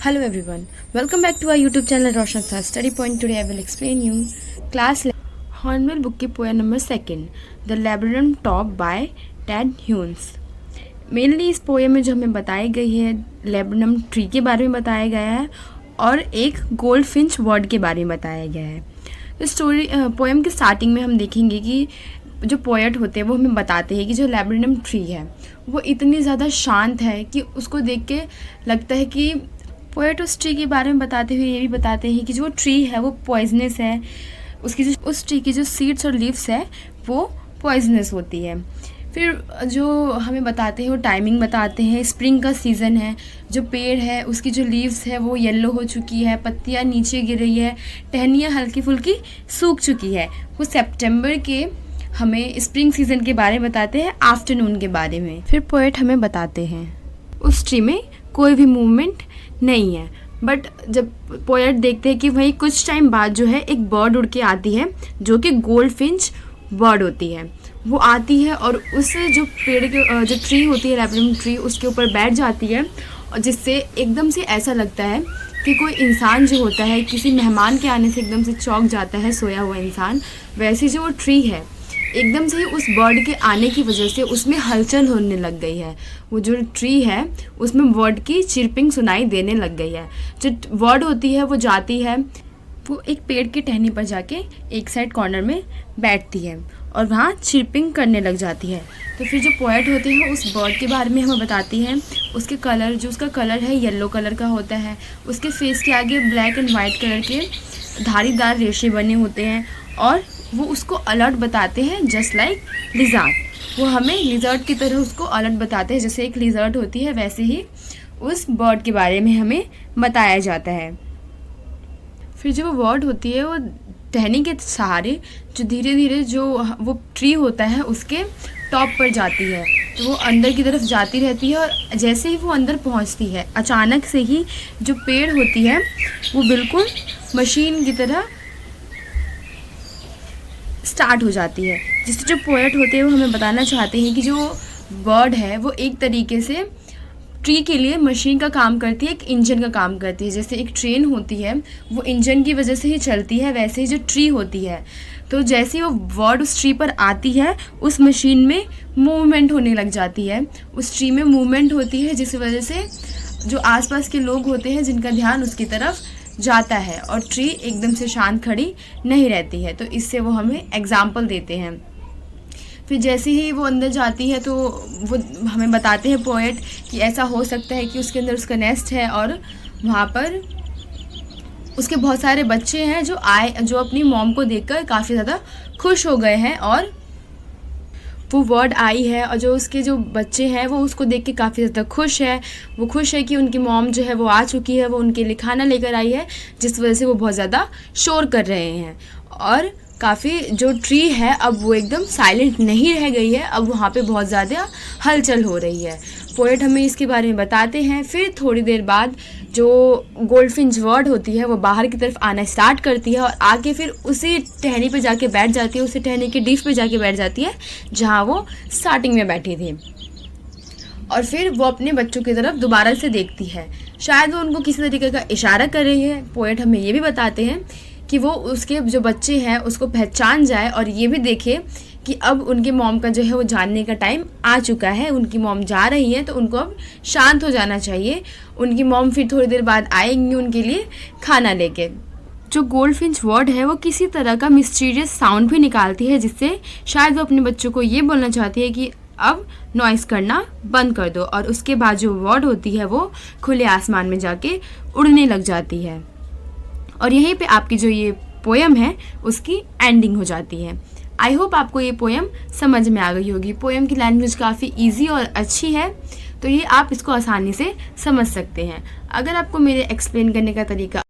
Hello everyone, welcome back to our YouTube channel Roshan Sir Study Point. Today I will explain you class Hornbill book की poem number 2, The Labrador Top by Ted Hughes. Mainly इस poem में जो हमें बताई गई है laburnum tree के बारे में बताया गया है और एक गोल्ड फिंच बर्ड के बारे में बताया गया है. तो स्टोरी पोएम के स्टार्टिंग में हम देखेंगे कि जो पोएट होते हैं वो हमें बताते हैं कि जो लेबनम ट्री है वो इतनी ज़्यादा शांत है कि उसको देख के लगता है कि पोएट उस ट्री के बारे में बताते हुए ये भी बताते हैं कि जो ट्री है वो पॉइजनस है, उसकी जो उस ट्री की जो सीड्स और लीव्स है वो पॉइजनस होती है. फिर जो हमें बताते हैं वो टाइमिंग बताते हैं. स्प्रिंग का सीज़न है, जो पेड़ है उसकी जो लीव्स है वो येलो हो चुकी है, पत्तियां नीचे गिर रही है, टहनियाँ हल्की फुल्की सूख चुकी है. वो सितंबर के हमें स्प्रिंग सीज़न के बारे में बताते हैं, आफ्टरनून के बारे में. फिर पोएट हमें बताते हैं उस ट्री में कोई भी मूवमेंट नहीं है. बट जब पोएट देखते हैं कि वहीं कुछ टाइम बाद जो है एक बर्ड उड़ के आती है जो कि गोल्ड फिंच बर्ड होती है. वो आती है और उस जो पेड़ के जो ट्री होती है लेबनम ट्री उसके ऊपर बैठ जाती है और जिससे एकदम से ऐसा लगता है कि कोई इंसान जो होता है किसी मेहमान के आने से एकदम से चौंक जाता है सोया हुआ इंसान, वैसे जो वो ट्री है एकदम से ही उस बर्ड के आने की वजह से उसमें हलचल होने लग गई है. वो जो ट्री है उसमें बर्ड की चिरपिंग सुनाई देने लग गई है. जो बर्ड होती है वो जाती है, वो एक पेड़ की टहनी पर जाके एक साइड कॉर्नर में बैठती है और वहाँ चिरपिंग करने लग जाती है. तो फिर जो पोएट होते हैं उस बर्ड के बारे में हमें बताती हैं. उसके कलर जो उसका कलर है येलो कलर का होता है, उसके फेस के आगे ब्लैक एंड वाइट कलर के धारीदार रेशे बने होते हैं और वो उसको अलर्ट बताते हैं जस्ट लाइक लिजर्ड. वो हमें लिजर्ड की तरह उसको अलर्ट बताते हैं, जैसे एक लिजर्ड होती है वैसे ही उस बर्ड के बारे में हमें बताया जाता है. फिर जो वो बर्ड होती है वो टहनी के सहारे जो धीरे धीरे जो वो ट्री होता है उसके टॉप पर जाती है. तो वो अंदर की तरफ जाती रहती है और जैसे ही वो अंदर पहुंचती है अचानक से ही जो पेड़ होती है वो बिल्कुल मशीन की तरह स्टार्ट हो जाती है. जिससे जो पोएट होते हैं वो हमें बताना चाहते हैं कि जो बर्ड है वो एक तरीके से ट्री के लिए मशीन का काम करती है, एक इंजन का काम करती है. जैसे एक ट्रेन होती है वो इंजन की वजह से ही चलती है, वैसे ही जो ट्री होती है तो जैसे ही वो बर्ड उस ट्री पर आती है उस मशीन में मूवमेंट होने लग जाती है, उस ट्री में मूवमेंट होती है, जिस वजह से जो आसपास के लोग होते हैं जिनका ध्यान उसकी तरफ जाता है और ट्री एकदम से शांत खड़ी नहीं रहती है. तो इससे वो हमें एग्जाम्पल देते हैं. फिर जैसे ही वो अंदर जाती है तो वो हमें बताते हैं पोएट कि ऐसा हो सकता है कि उसके अंदर उसका नेस्ट है और वहाँ पर उसके बहुत सारे बच्चे हैं जो अपनी मॉम को देखकर काफ़ी ज़्यादा खुश हो गए हैं और वो बर्ड आई है और जो उसके जो बच्चे हैं वो उसको देख के काफ़ी ज़्यादा खुश है. वो खुश है कि उनकी मॉम जो है वो आ चुकी है, वो उनके लिए खाना लेकर आई है, जिस वजह से वो बहुत ज़्यादा शोर कर रहे हैं. और काफ़ी जो ट्री है अब वो एकदम साइलेंट नहीं रह गई है, अब वहाँ पे बहुत ज़्यादा हलचल हो रही है. पोएट हमें इसके बारे में बताते हैं. फिर थोड़ी देर बाद जो गोल्डफिंच बर्ड होती है वो बाहर की तरफ आना स्टार्ट करती है और आके फिर उसी टहनी पे जाके बैठ जाती है, उसी टहनी की डीफ पे जाके बैठ जाती है जहाँ वो स्टार्टिंग में बैठी थी. और फिर वो अपने बच्चों की तरफ दोबारा से देखती है, शायद वो उनको किसी तरीके का इशारा कर रही है. पोएट हमें ये भी बताते हैं कि वो उसके जो बच्चे हैं उसको पहचान जाए और ये भी देखे कि अब उनके मॉम का जो है वो जानने का टाइम आ चुका है, उनकी मॉम जा रही है तो उनको अब शांत हो जाना चाहिए. उनकी मॉम फिर थोड़ी देर बाद आएंगी उनके लिए खाना लेके. जो गोल्डफिंच बर्ड है वो किसी तरह का मिस्टीरियस साउंड भी निकालती है, जिससे शायद वो अपने बच्चों को ये बोलना चाहती है कि अब नॉइस करना बंद कर दो. और उसके बाद जो बर्ड होती है वो खुले आसमान में जाके उड़ने लग जाती है. और यहीं पे आपकी जो ये पोएम है उसकी एंडिंग हो जाती है. आई होप आपको ये पोएम समझ में आ गई होगी. पोएम की लैंग्वेज काफ़ी इजी और अच्छी है, तो ये आप इसको आसानी से समझ सकते हैं. अगर आपको मेरे एक्सप्लेन करने का तरीका